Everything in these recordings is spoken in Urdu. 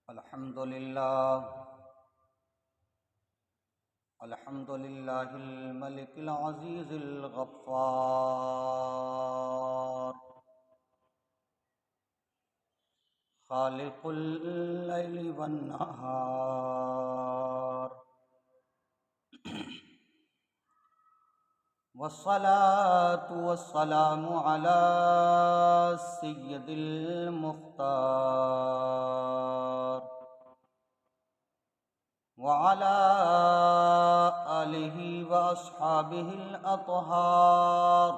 الحمد للہ الملک العزیز الغفار خالق اللیل والنہار والصلاة والسلام علی سید المختار وعلى آلہ واصحابہ الاطہار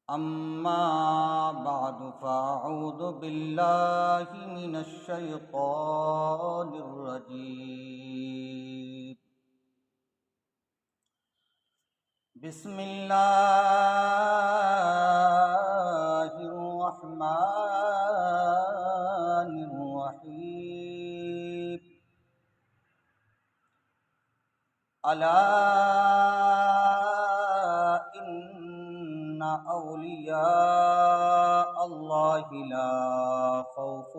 اما بعد فاعوذ باللہ من الشیطان الرجیم بسم اللہ الرحمن الرحیم الا ان اولیاء اللہ لا خوف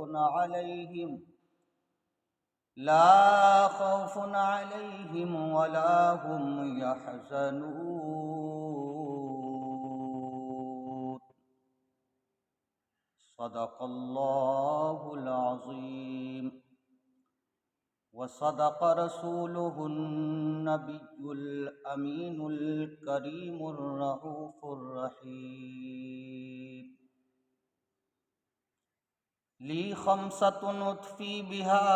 علیہم ولا هم يحزنون صدق اللہ العظیم وصدق رسوله النبی الامین الکریم الرؤوف الرحیم لی خمسۃ اطفی بها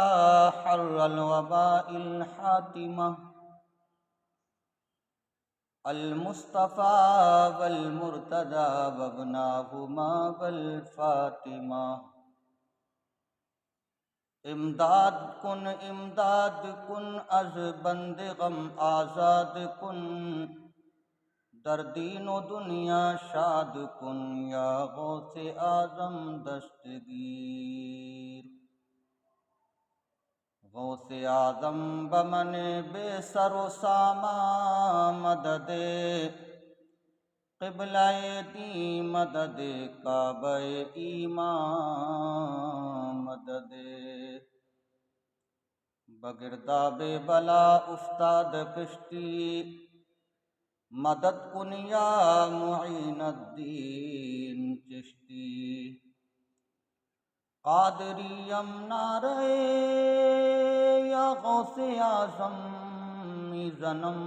حر الوباء الحاتمہ المصطفى والمرتضى وابناهما والفاطمہ امداد کن از بند غم آزاد کن در دین و دنیا شاد کن یا غوث اعظم دستگیر غوث اعظم بمن بے سر و ساما مدد قبلہ دی مدد کعبہ ایمان مدد بگرداب بلا افتاد کشتی مدد کن یا معین الدین چشتی قادریم نعرہ یا غوث اعظم میزنم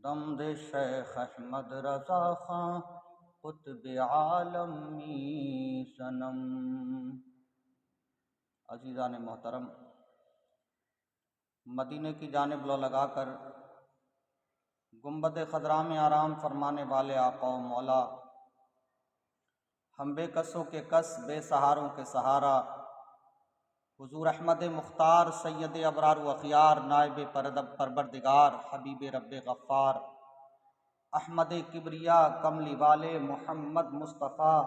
دم دے شیخ احمد رضا خان قطب عالم سنم۔ عزیزان محترم، مدینے کی جانب لو لگا کر گنبد خضرا میں آرام فرمانے والے آقا و مولا، ہم بے کسوں کے کس، بے سہاروں کے سہارا، حضور احمد مختار سید ابرار و اخیار، نائب پروردگار، حبیب رب غفار، احمد کبریا کملی والے محمد مصطفیٰ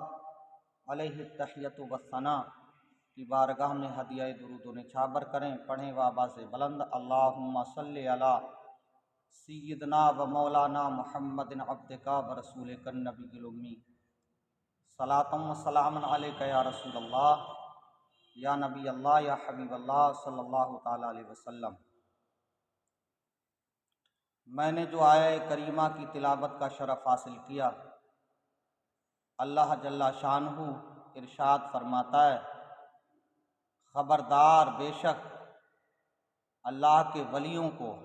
علیہ التحیۃ والثناء کی بارگاہ میں ہدیہ درود و نچھاور کریں۔ پڑھیں و آواز بلند اللہم صلی علی سیدنا و مولانا محمد عبدک و رسولک النبی الامی، صلاۃ و سلام علیک یا رسول اللہ یا نبی اللہ یا حبیب اللہ صلی اللہ تعالیٰ علیہ وسلم۔ میں نے جو آیہ کریمہ کی تلاوت کا شرف حاصل کیا، اللہ جل شانہ ارشاد فرماتا ہے، خبردار، بے شک اللہ کے ولیوں کو،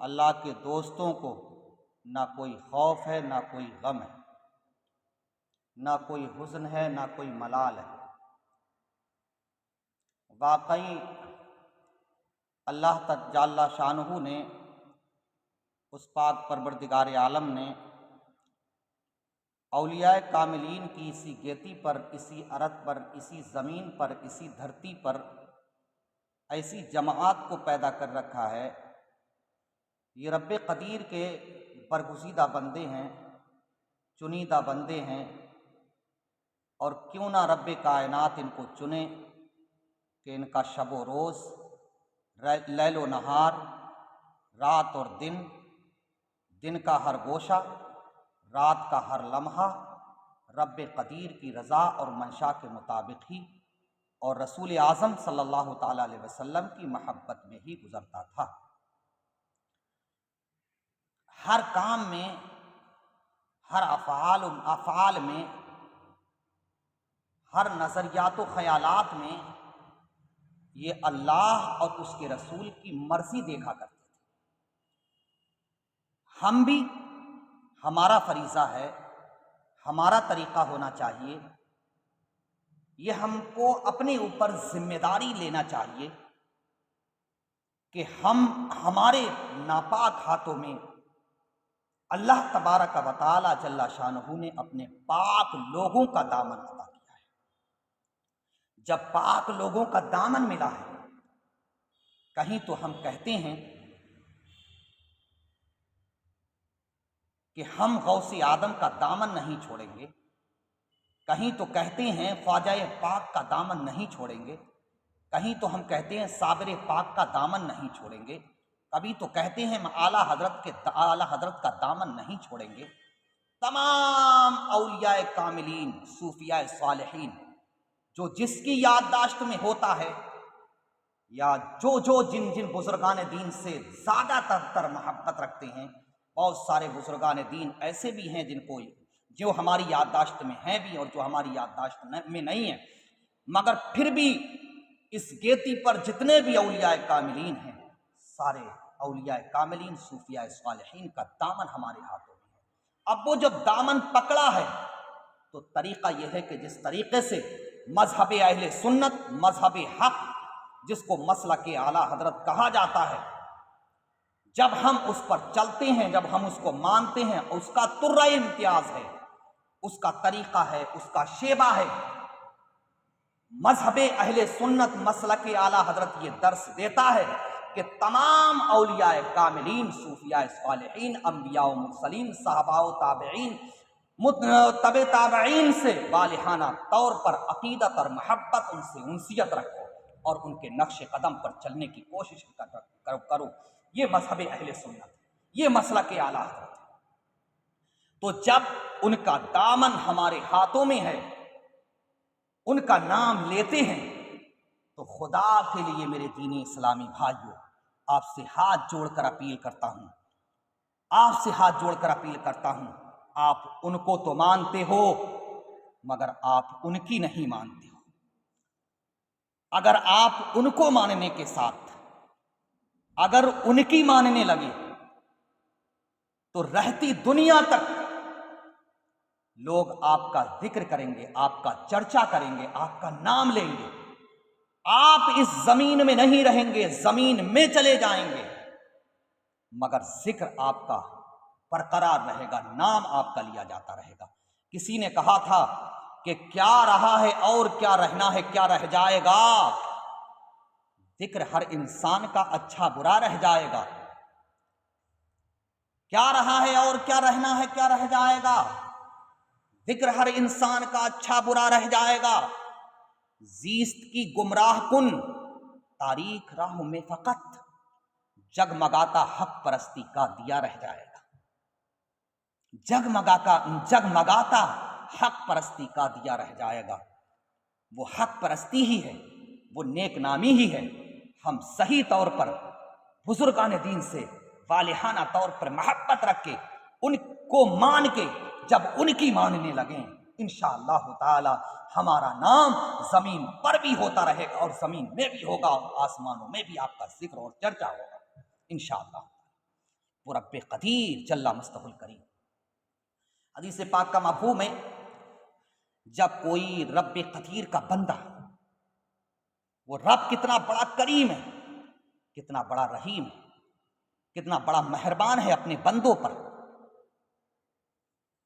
اللہ کے دوستوں کو نہ کوئی خوف ہے، نہ کوئی غم ہے، نہ کوئی حزن ہے، نہ کوئی ملال ہے۔ واقعی اللہ جل شانہ نے، اس پاک پروردگار عالم نے اولیاء کاملین کی اسی گیتی پر، اسی ارض پر، اسی زمین پر، اسی دھرتی پر ایسی جماعت کو پیدا کر رکھا ہے۔ یہ رب قدیر کے برگزیدہ بندے ہیں، چنیدہ بندے ہیں، اور کیوں نہ رب کائنات ان کو چنے کہ ان کا شب و روز، لیل و نہار، رات اور دن، دن کا ہر گوشہ، رات کا ہر لمحہ رب قدیر کی رضا اور منشا کے مطابق ہی اور رسول اعظم صلی اللہ تعالیٰ علیہ وسلم کی محبت میں ہی گزرتا تھا۔ ہر کام میں، ہر افعال میں، ہر نظریات و خیالات میں یہ اللہ اور اس کے رسول کی مرضی دیکھا کرتے تھے۔ ہم بھی، ہمارا فریضہ ہے، ہمارا طریقہ ہونا چاہیے، یہ ہم کو اپنے اوپر ذمہ داری لینا چاہیے کہ ہم ہمارے ناپاک ہاتھوں میں اللہ تبارک و تعالی جل شانہ نے اپنے پاک لوگوں کا دامن عطا کیا ہے۔ جب پاک لوگوں کا دامن ملا ہے، کہیں تو ہم کہتے ہیں کہ ہم غوث آدم کا دامن نہیں چھوڑیں گے، کہیں تو کہتے ہیں خواجہ پاک کا دامن نہیں چھوڑیں گے، کہیں تو ہم کہتے ہیں صابر پاک کا دامن نہیں چھوڑیں گے، کبھی تو کہتے ہیں ہم اعلیٰ حضرت کا دامن نہیں چھوڑیں گے۔ تمام اولیاء کاملین، صوفیاء صالحین، جو جس کی یادداشت میں ہوتا ہے، یا جو جن بزرگان دین سے زیادہ تر محبت رکھتے ہیں، بہت سارے بزرگان دین ایسے بھی ہیں جو ہماری یادداشت میں ہیں بھی اور جو ہماری یادداشت میں نہیں ہیں، مگر پھر بھی اس گیتی پر جتنے بھی اولیاء کاملین ہیں، سارے اولیاء کاملین، صوفیاء صالحین کا دامن ہمارے ہاتھوں میں ہے۔ اب وہ جب دامن پکڑا ہے تو طریقہ یہ ہے کہ جس طریقے سے مذہب اہل سنت، مذہب حق، جس کو مسلک اعلیٰ حضرت کہا جاتا ہے، جب ہم اس پر چلتے ہیں، جب ہم اس کو مانتے ہیں، اس کا ترہ امتیاز ہے، اس کا طریقہ ہے، اس کا شیبہ ہے۔ مذہب اہل سنت مسلک اعلیٰ حضرت یہ درس دیتا ہے کہ تمام اولیاء کاملین، صوفیاء صالحین، انبیاء و مرسلین، صحابہ و تابعین، تبع تابعین سے والہانہ طور پر عقیدت اور محبت، ان سے انسیت رکھو اور ان کے نقش قدم پر چلنے کی کوشش کرو۔ یہ مذہب اہل سنت، یہ مسلک اعلیٰ حضرت ہے۔ تو جب ان کا دامن ہمارے ہاتھوں میں ہے، ان کا نام لیتے ہیں، تو خدا کے لیے میرے دین اسلامی بھائیوں، آپ سے ہاتھ جوڑ کر اپیل کرتا ہوں، آپ ان کو تو مانتے ہو مگر آپ ان کی نہیں مانتے ہو۔ اگر آپ ان کو ماننے کے ساتھ اگر ان کی ماننے لگے تو رہتی دنیا تک لوگ آپ کا ذکر کریں گے، آپ کا چرچا کریں گے، آپ کا نام لیں گے۔ آپ اس زمین میں نہیں رہیں گے، زمین میں چلے جائیں گے، مگر ذکر آپ کا برقرار رہے گا، نام آپ کا لیا جاتا رہے گا۔ کسی نے کہا تھا کہ کیا رہا ہے اور کیا رہنا ہے، کیا رہ جائے گا؟ ذکر ہر انسان کا اچھا برا رہ جائے گا۔ کیا رہا ہے اور کیا رہنا ہے، کیا رہ جائے گا؟ ذکر ہر انسان کا اچھا برا رہ جائے گا۔ زیست کی گمراہ کن تاریخ راہوں میں فقط جگمگاتا حق پرستی کا دیا رہ جائے گا۔ جگمگاتا حق پرستی کا دیا رہ جائے گا۔ وہ حق پرستی ہی ہے، وہ نیک نامی ہی ہے۔ ہم صحیح طور پر بزرگان دین سے والہانہ طور پر محبت رکھ کے، ان کو مان کے، جب ان کی ماننے لگیں، انشاءاللہ تعالی ہمارا نام زمین پر بھی ہوتا رہے گا اور زمین میں بھی ہوگا اور آسمانوں میں بھی آپ کا ذکر اور چرچا ہوگا انشاءاللہ۔ وہ رب قدیر جل مستہ الکریم۔ حدیث پاک کا مفہوم ہے، جب کوئی رب قدیر کا بندہ، وہ رب کتنا بڑا کریم ہے، کتنا بڑا رحیم ہے، کتنا بڑا مہربان ہے اپنے بندوں پر۔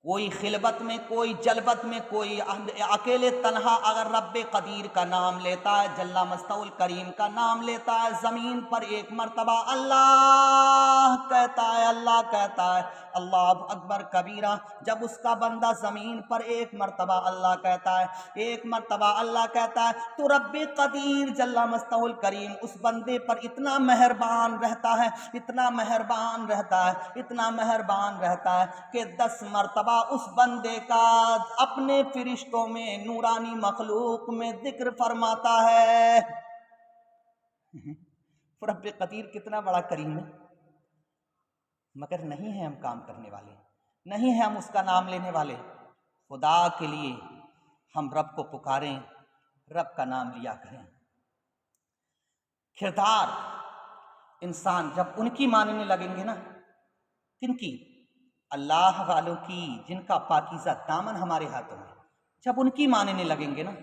کوئی خلوت میں، کوئی جلوت میں، کوئی اکیلے تنہا اگر رب قدیر کا نام لیتا ہے، جل مستہ الکریم کا نام لیتا ہے، زمین پر ایک مرتبہ اللہ کہتا ہے، اللہ کہتا ہے، اللہ اکبر کبیرہ۔ جب اس کا بندہ زمین پر ایک مرتبہ اللہ کہتا ہے، ایک مرتبہ اللہ کہتا ہے، تو رب قدیر جل مستہ الکریم اس بندے پر اتنا مہربان رہتا ہے، اتنا مہربان رہتا ہے، اتنا مہربان رہتا ہے کہ 10 مرتبہ اس بندے کا اپنے فرشتوں میں نورانی مخلوق میں ذکر فرماتا ہے۔ رب قدیر کتنا بڑا کریم ہے، مگر نہیں ہے ہم کام کرنے والے، نہیں ہے ہم اس کا نام لینے والے۔ خدا کے لیے ہم رب کو پکاریں، رب کا نام لیا کریں۔ کردار انسان جب ان کی ماننے لگیں گے نا، کن کی؟ اللہ والوں کی، جن کا پاکیزہ دامن ہمارے ہاتھوں میں، جب ان کی ماننے لگیں گے نا،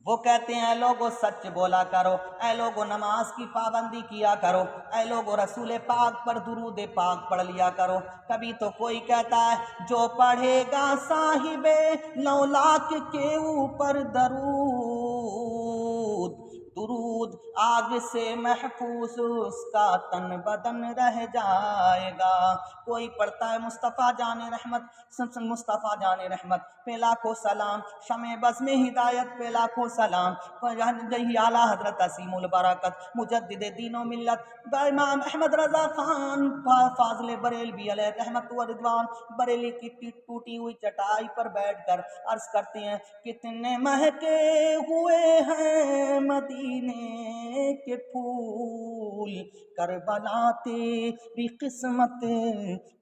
وہ کہتے ہیں اے لوگو سچ بولا کرو، اے لوگو نماز کی پابندی کیا کرو، اے لوگو رسول پاک پر درود پاک پڑھ لیا کرو۔ کبھی تو کوئی کہتا ہے جو پڑھے گا صاحب 9 لاکھ کے اوپر درود، درود آگ سے محفوظ اس کا تن بدن رہ جائے گا۔ کوئی پڑھتا ہے مصطفیٰ جان رحمت، مصطفیٰ جان رحمت پہ لاکھوں سلام، شمع بزم ہدایت پہ لاکھوں سلام، جی اعلیٰ حضرت عظیم البرکت مجدد دین و ملت امام احمد رضا خان فاضل بریلوی علیہ رحمت و رضوان بریلی کی ٹوٹی ہوئی چٹائی پر بیٹھ کر عرض کرتے ہیں کتنے مہکے ہوئے ہیں مدینے کے پھول، کربلا تیری قسمت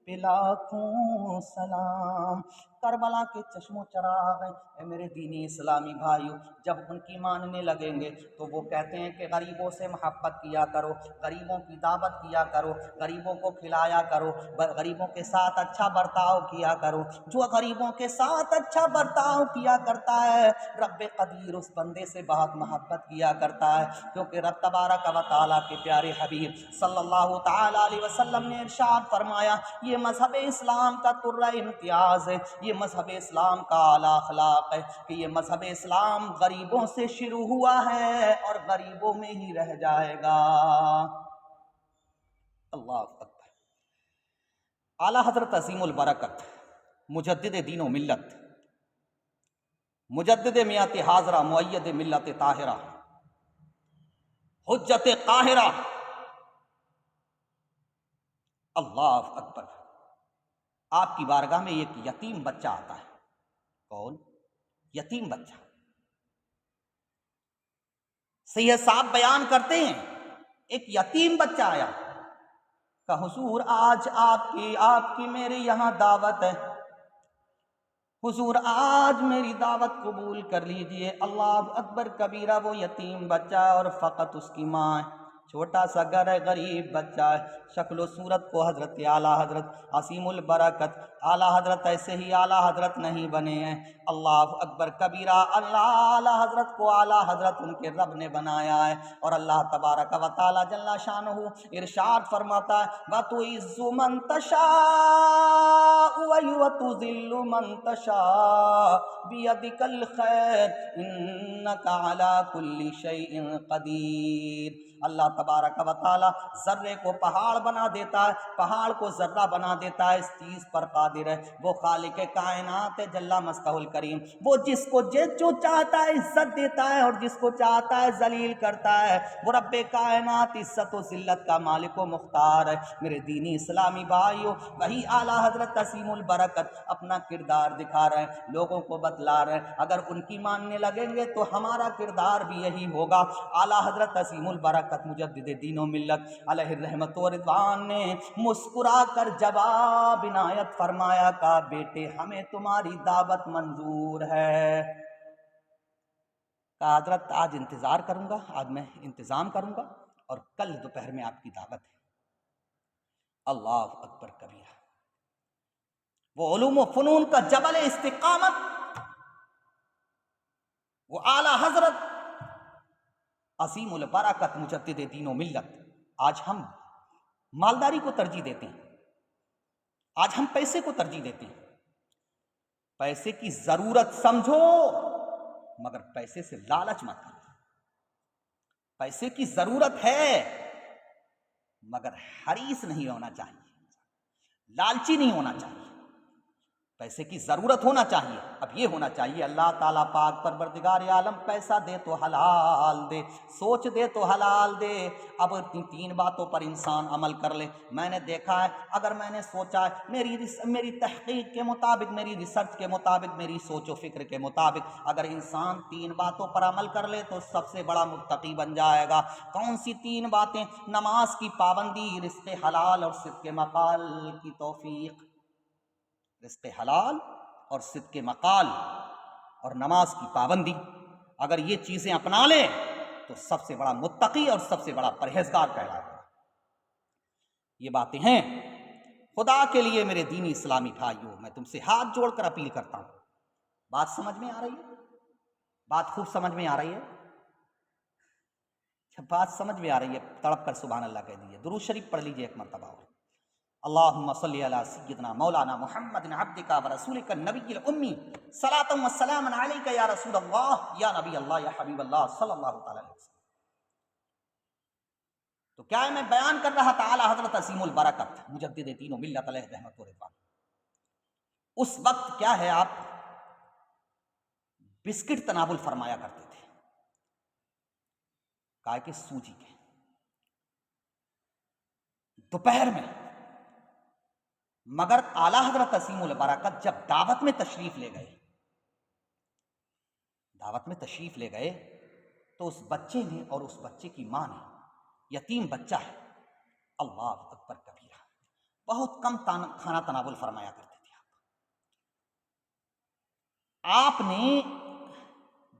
پہ لاکھوں سلام۔ کربلا کے چشم و چراغ ہیں اے میرے دینی اسلامی بھائیوں، جب ان کی ماننے لگیں گے تو وہ کہتے ہیں کہ غریبوں سے محبت کیا کرو، غریبوں کی دعوت کیا کرو، غریبوں کو کھلایا کرو، غریبوں کے ساتھ اچھا برتاؤ کیا کرو۔ جو غریبوں کے ساتھ اچھا برتاؤ کیا کرتا ہے رب قدیر اس بندے سے بہت محبت کیا کرتا ہے، کیونکہ رب تبارک و تعالیٰ کے پیارے حبیب صلی اللہ تعالیٰ علیہ وسلم نے ارشاد فرمایا یہ مذہب اسلام کا ترہ امتیاز ہے، یہ مذہب اسلام کا اعلیٰ اخلاق ہے کہ یہ مذہب اسلام غریبوں سے شروع ہوا ہے اور غریبوں میں ہی رہ جائے گا۔ اللہ اکبر۔ اعلیٰ حضرت عظیم البرکت مجدد دین و ملت، مجدد میات حاضرہ، مؤید ملت طاہرہ، حجت قاہرہ، اللہ اکبر، آپ کی بارگاہ میں ایک یتیم بچہ آتا ہے۔ کون؟ یتیم بچہ۔ سید صاحب بیان کرتے ہیں ایک یتیم بچہ آیا کہ حضور آج آپ کی میرے یہاں دعوت ہے، حضور آج میری دعوت قبول کر لیجئے۔ اللہ اکبر کبیرہ۔ وہ یتیم بچہ اور فقط اس کی ماں ہے، چھوٹا سا گھر ہے، غریب بچہ ہے، شکل و صورت کو حضرت اعلیٰ حضرت عظیم البرکت اعلیٰ حضرت ایسے ہی اعلیٰ حضرت نہیں بنے ہیں۔ اللہ اکبر کبیرہ۔ اللہ اعلیٰ حضرت کو اعلیٰ حضرت ان کے رب نے بنایا ہے، اور اللہ تبارک و تعالی جل شانہ ارشاد فرماتا ہے وَتُعِزُّ مَن تَشَاءُ وَتُذِلُّ مَن تَشَاءُ بِيَدِكَ الْخَيْرُ إِنَّكَ عَلَى كُلِّ شَيْءٍ قَدِيرٌ۔ اللہ تبارک و تعالی ذرے کو پہاڑ بنا دیتا ہے، پہاڑ کو ذرہ بنا دیتا ہے، اس چیز پر قادر ہے۔ وہ خالق کائنات ہے جل مستہ الکریم، وہ جس کو جو چاہتا ہے عزت دیتا ہے اور جس کو چاہتا ہے ذلیل کرتا ہے۔ وہ رب کائنات عزت و ذلت کا مالک و مختار ہے۔ میرے دینی اسلامی بھائیوں، وہی اعلیٰ حضرت عظیم البرکت اپنا کردار دکھا رہے ہیں، لوگوں کو بتلا رہے ہیں، اگر ان کی ماننے لگیں گے تو ہمارا کردار بھی یہی ہوگا۔ اعلیٰ حضرت عظیم البرکت مجدد دین و ملت علیہ رحمت و رضوان نے مسکرا کر جواب عنایت فرمایا کہ بیٹے ہمیں تمہاری دعوت منظور ہے۔ کہ حضرت آج انتظار کروں گا، آج میں انتظام کروں گا، اور کل دوپہر میں آپ کی دعوت ہے۔ اللہ اکبر کبیرہ۔ وہ علوم و فنون کا جبل استقامت، وہ اعلیٰ حضرت عظیم البرکت مجدد دین و ملت، آج ہم مالداری کو ترجیح دیتے ہیں، آج ہم پیسے کو ترجیح دیتے ہیں۔ پیسے کی ضرورت سمجھو مگر پیسے سے لالچ مت کرو۔ پیسے کی ضرورت ہے مگر حریص نہیں ہونا چاہیے، لالچی نہیں ہونا چاہیے۔ پیسے کی ضرورت ہونا چاہیے. اب یہ ہونا چاہیے اللہ تعالیٰ پاک پروردگار عالم پیسہ دے تو حلال دے، سوچ دے تو حلال دے. اب تین باتوں پر انسان عمل کر لے. میں نے دیکھا ہے، اگر میں نے سوچا ہے، میری تحقیق کے مطابق، میری ریسرچ کے مطابق، میری سوچ و فکر کے مطابق، اگر انسان تین باتوں پر عمل کر لے تو سب سے بڑا متقی بن جائے گا. کون سی تین باتیں؟ نماز کی پابندی، رزق حلال اور صدق مقال کی توفیق. رزق حلال اور صدق مقال اور نماز کی پابندی، اگر یہ چیزیں اپنا لے تو سب سے بڑا متقی اور سب سے بڑا پرہیزگار کہلائے گا. یہ باتیں ہیں. خدا کے لیے میرے دینی اسلامی بھائیوں، میں تم سے ہاتھ جوڑ کر اپیل کرتا ہوں. بات سمجھ میں آ رہی ہے؟ بات خوب سمجھ میں آ رہی ہے؟ بات سمجھ میں آ رہی ہے؟ تڑپ کر سبحان اللہ کہہ دیجیے. درود شریف پڑھ لیجیے ایک مرتبہ اور. اللہم صلی علی سیدنا مولانا محمد عبدک و رسولک النبی الامی صلاۃ و سلام علیک یا رسول اللہ یا نبی اللہ یا حبیب اللہ صلی اللہ تعالی علیہ وسلم. تو کیا ہے، میں بیان کر رہا تھا اعلیٰ حضرت عظیم البرکت مجدد دین و ملت علیہ رحمت و رضوان. اس وقت کیا ہے، آپ بسکٹ تناول فرمایا کرتے تھے، کہا کہ سوجی کے. دوپہر میں مگر اعلیٰ حضرت عظیم البرکت جب دعوت میں تشریف لے گئے تو اس بچے نے اور اس بچے کی ماں نے، یتیم بچہ ہے، اللہ اکبر کبیرہ، بہت کم کھانا تناول فرمایا کرتے تھے آپ نے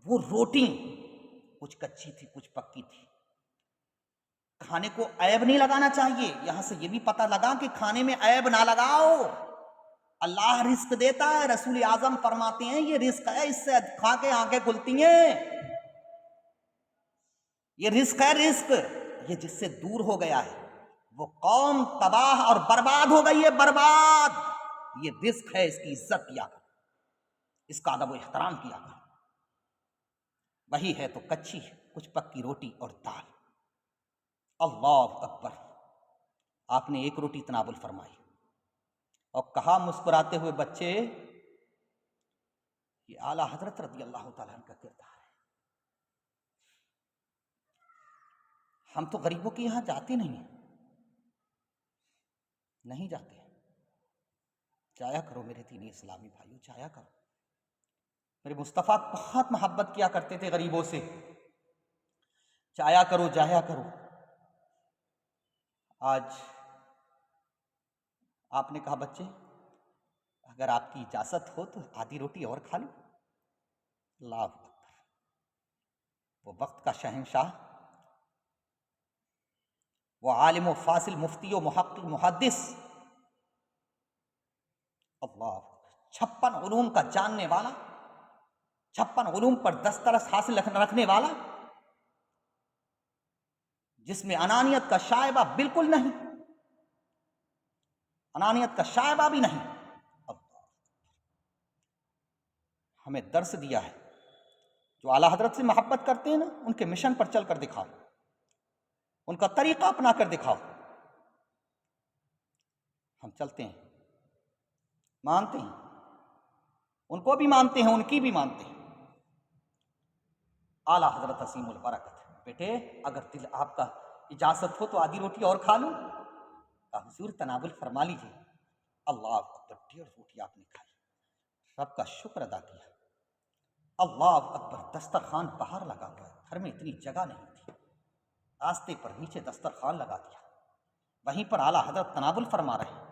وہ روٹی کچھ کچی تھی کچھ پکی تھی. کھانے کو عیب نہیں لگانا چاہیے. یہاں سے یہ بھی پتہ لگا کہ کھانے میں عیب نہ لگاؤ. اللہ رزق دیتا ہے، رسول اعظم فرماتے ہیں یہ رزق ہے، اس سے کھا کے آنکھیں کھلتی ہیں. یہ رزق ہے، رزق. یہ جس سے دور ہو گیا ہے وہ قوم تباہ اور برباد ہو گئی ہے، برباد. یہ رزق ہے، اس کی عزت کیا کر، اس کا ادب و احترام کیا کر. وہی ہے تو کچی کچھ پکی روٹی اور دال. اللہ اکبر. آپ نے ایک روٹی تناول فرمائی اور کہا مسکراتے ہوئے، بچے یہ اعلیٰ حضرت رضی اللہ تعالیٰ عنہ کا کردار ہے. ہم تو غریبوں کے یہاں جاتے نہیں جاتے. جایا کرو میرے دینی اسلامی بھائیوں، جایا کرو. میرے مصطفیٰ بہت محبت کیا کرتے تھے غریبوں سے. جایا کرو، جایا کرو. آج آپ نے کہا بچے اگر آپ کی اجازت ہو تو آدھی روٹی اور کھا لو. اللہ اکبر. وہ وقت کا شہنشاہ، وہ عالم و فاضل، مفتی و محقق محدث، اللہ، 56 علوم کا جاننے والا، 56 علوم پر دسترس حاصل رکھنے والا، جس میں انانیت کا شائبہ بالکل نہیں، انانیت کا شائبہ بھی نہیں. ہمیں درس دیا ہے، جو اعلیٰ حضرت سے محبت کرتے ہیں نا، ان کے مشن پر چل کر دکھاؤ، ان کا طریقہ اپنا کر دکھاؤ. ہم چلتے ہیں، مانتے ہیں، ان کو بھی مانتے ہیں، ان کی بھی مانتے ہیں. اعلیٰ حضرت عظیم البرکت، بیٹے اگر دل آپ کا اجازت ہو تو آدھی روٹی اور کھا لوں. حضور تناول فرما لیجیے. اللہ اکبر. 1.5 روٹی آپ نے کھائی، رب کا شکر ادا کیا. اللہ اکبر. دسترخوان باہر لگا ہوا ہے، گھر میں اتنی جگہ نہیں تھی، راستے پر نیچے دسترخوان لگا دیا، وہیں پر اعلیٰ حضرت تناول فرما رہے ہیں.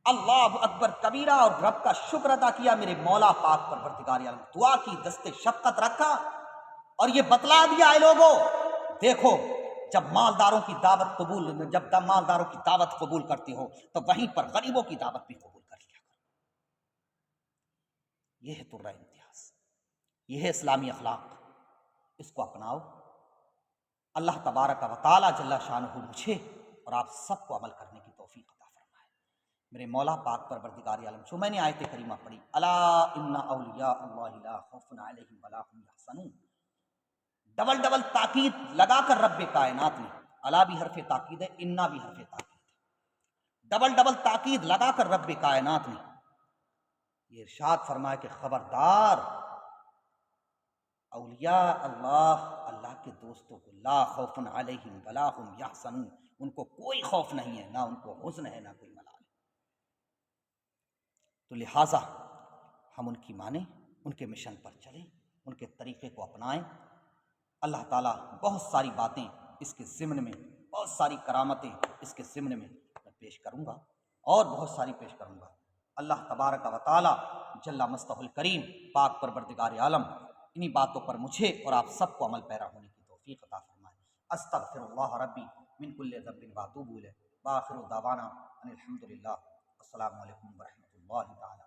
اللہ اکبر کبیرہ. اور رب کا شکر ادا کیا. میرے مولا پاک پروردگار عالم دعا کی، دست شفقت رکھا اور یہ بتلا دیا اے لوگو دیکھو، جب مالداروں کی دعوت قبول کرتے ہو تو وہیں پر غریبوں کی دعوت بھی قبول کر لیا کرو. یہ ہے ترہ امتیاز، یہ ہے اسلامی اخلاق. اس کو اپناؤ. اللہ تبارک و تعالی جل شانہ مجھے اور آپ سب کو عمل کرنے کی توفیق عطا فرمائے. میرے مولا پاک پروردگار عالم، جو میں نے آیت کریمہ پڑھی، الا ان اولیاء اللہ لا خوف علیہم ولا هم یحزنون، ڈبل تاکید لگا کر رب کائنات نے، الا بھی حرف تاکید ہے، انا بھی حرف تاکید ہے، ڈبل تاکید لگا کر رب کائنات نے یہ ارشاد فرمایا کہ خبردار اولیاء اللہ، اللہ کے دوستوں کو، لا خوف علیہم ولا هم یحزنون، ان کو کوئی خوف نہیں ہے، نہ ان کو حزن ہے، نہ کوئی ملال ہے۔ تو لہٰذا ہم ان کی مانیں، ان کے مشن پر چلیں، ان کے طریقے کو اپنائیں۔ اللہ تعالیٰ بہت ساری باتیں اس کے ضمن میں، بہت ساری کرامتیں اس کے ضمن میں پیش کروں گا، اور بہت ساری پیش کروں گا۔ اللہ تبارک و تعالیٰ جل مستہ الکریم پاک پروردگار عالم انہی باتوں پر مجھے اور آپ سب کو عمل پیرا ہونے کی توفیق عطا فرمائے۔ استغفر اللہ ربی من کل ذنب واتوب الیہ، وآخر دعوانا ان الحمد للہ۔ السلام علیکم ورحمۃ اللہ تعالیٰ۔